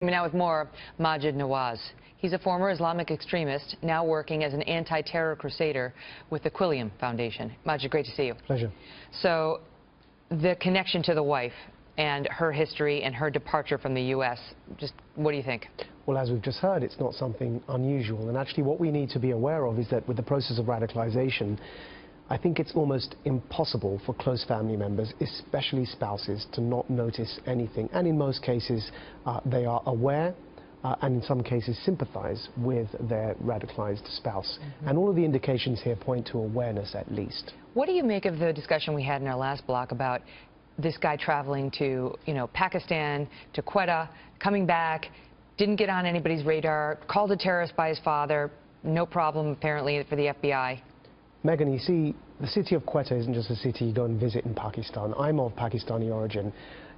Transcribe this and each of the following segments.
Now with more, Maajid Nawaz. He's a former Islamic extremist, now working as an anti-terror crusader with the Quilliam Foundation. Maajid, great to see you. Pleasure. So, the connection to the wife and her history and her departure from the U.S., just what do you think? Well, as we've just heard, it's not something unusual. And actually what we need to be aware of is that with the process of radicalization, I think it's almost impossible for close family members, especially spouses, to not notice anything. And in most cases, they are aware and in some cases sympathize with their radicalized spouse. And all of the indications here point to awareness at least. What do you make of the discussion we had in our last block about this guy traveling to, Pakistan, to Quetta, coming back, didn't get on anybody's radar, called a terrorist by his father, no problem apparently for the FBI? Megan, you see, the city of Quetta isn't just a city you go and visit in Pakistan. I'm of Pakistani origin.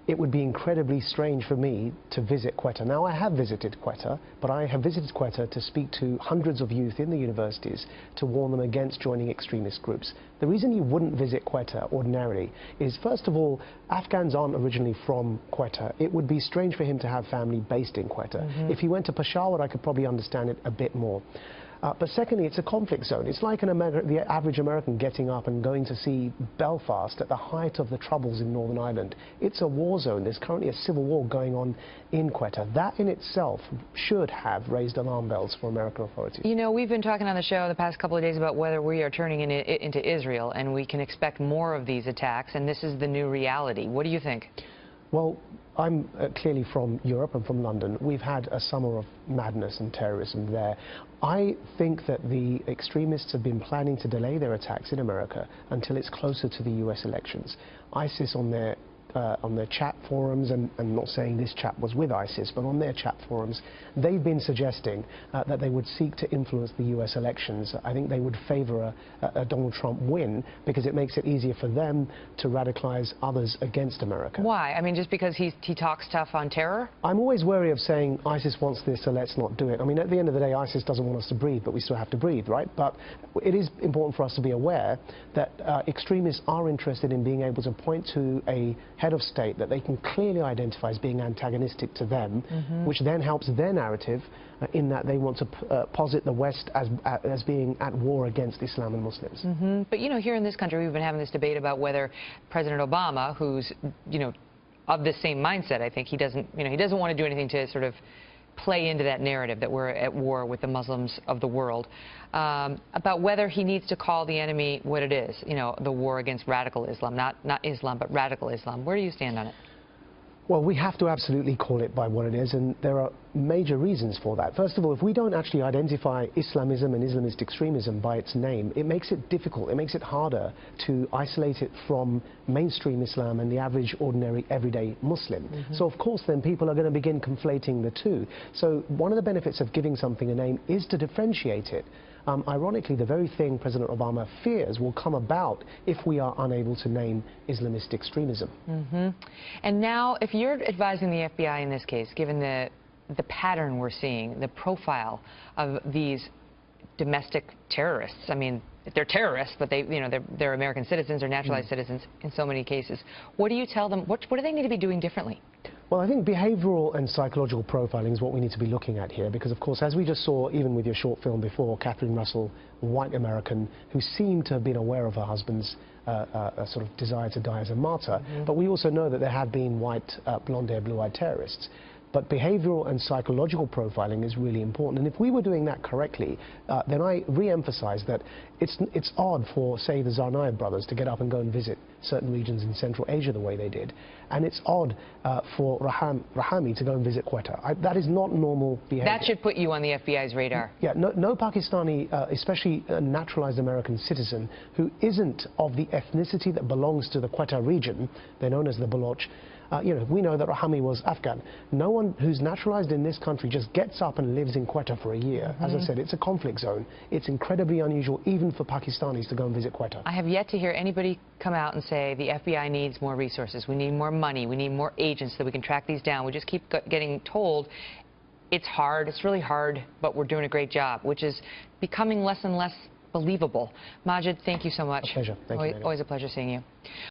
It would be incredibly strange for me to visit Quetta. Now, I have visited Quetta, but I have visited Quetta to speak to hundreds of youth in the universities to warn them against joining extremist groups. The reason you wouldn't visit Quetta ordinarily is, first of all, Afghans aren't originally from Quetta. It would be strange for him to have family based in Quetta. If he went to Peshawar, I could probably understand it a bit more. But secondly, it's a conflict zone. It's like the average American getting up and going to see Belfast at the height of the troubles in Northern Ireland. It's a war zone. There's currently a civil war going on in Quetta. That in itself should have raised alarm bells for American authorities. You know, we've been talking on the show the past couple of days about whether we are turning into Israel, and we can expect more of these attacks, and this is the new reality. What do you think? Well, I'm clearly from Europe and from London. We've had a summer of madness and terrorism there. I think that the extremists have been planning to delay their attacks in America until it's closer to the US elections. ISIS on their chat forums, and I'm not saying this chap was with ISIS, but on their chat forums, they've been suggesting that they would seek to influence the US elections. I think they would favor a Donald Trump win because it makes it easier for them to radicalize others against America. Why? I mean, just because he talks tough on terror? I'm always wary of saying ISIS wants this, so let's not do it. I mean, at the end of the day, ISIS doesn't want us to breathe, but we still have to breathe, right? But it is important for us to be aware that extremists are interested in being able to point to a head of state that they can clearly identify as being antagonistic to them, which then helps their narrative in that they want to posit the West as being at war against Islam and Muslims. But, here in this country, we've been having this debate about whether President Obama, who's, of the same mindset, I think he doesn't want to do anything to sort of play into that narrative that we're at war with the Muslims of the world, about whether he needs to call the enemy what it is, the war against radical Islam, not Islam, but radical Islam. Where do you stand on it? Well, we have to absolutely call it by what it is, and there are major reasons for that. First of all, if we don't actually identify Islamism and Islamist extremism by its name, it makes it difficult, it makes it harder to isolate it from mainstream Islam and the average, ordinary, everyday Muslim. So, of course, then people are going to begin conflating the two. So one of the benefits of giving something a name is to differentiate it. Ironically, the very thing President Obama fears will come about if we are unable to name Islamist extremism. And now, if you're advising the FBI in this case, given the pattern we're seeing, the profile of these domestic terrorists, I mean, they're terrorists, but they're American citizens or naturalized citizens in so many cases. What do you tell them? What do they need to be doing differently? Well, I think behavioral and psychological profiling is what we need to be looking at here, because, of course, as we just saw, even with your short film before, Catherine Russell, a white American, who seemed to have been aware of her husband's sort of desire to die as a martyr, but we also know that there have been white, blonde-haired, blue-eyed terrorists. But behavioral and psychological profiling is really important. And if we were doing that correctly, then I re-emphasize that it's odd for, say, the Tsarnaev brothers to get up and go and visit certain regions in Central Asia the way they did. And it's odd for Rahami to go and visit Quetta. That is not normal behavior. That should put you on the FBI's radar. Yeah, no Pakistani, especially a naturalized American citizen who isn't of the ethnicity that belongs to the Quetta region, they're known as the Baloch. We know that Rahami was Afghan. No one who's naturalized in this country just gets up and lives in Quetta for a year. As I said, it's a conflict zone. It's incredibly unusual even for Pakistanis to go and visit Quetta. I have yet to hear anybody come out and say the FBI needs more resources, we need more money, we need more agents so that we can track these down. We just keep getting told it's hard, it's really hard, but we're doing a great job, which is becoming less and less believable. Maajid, thank you so much. A pleasure. Thank you. Always a pleasure seeing you.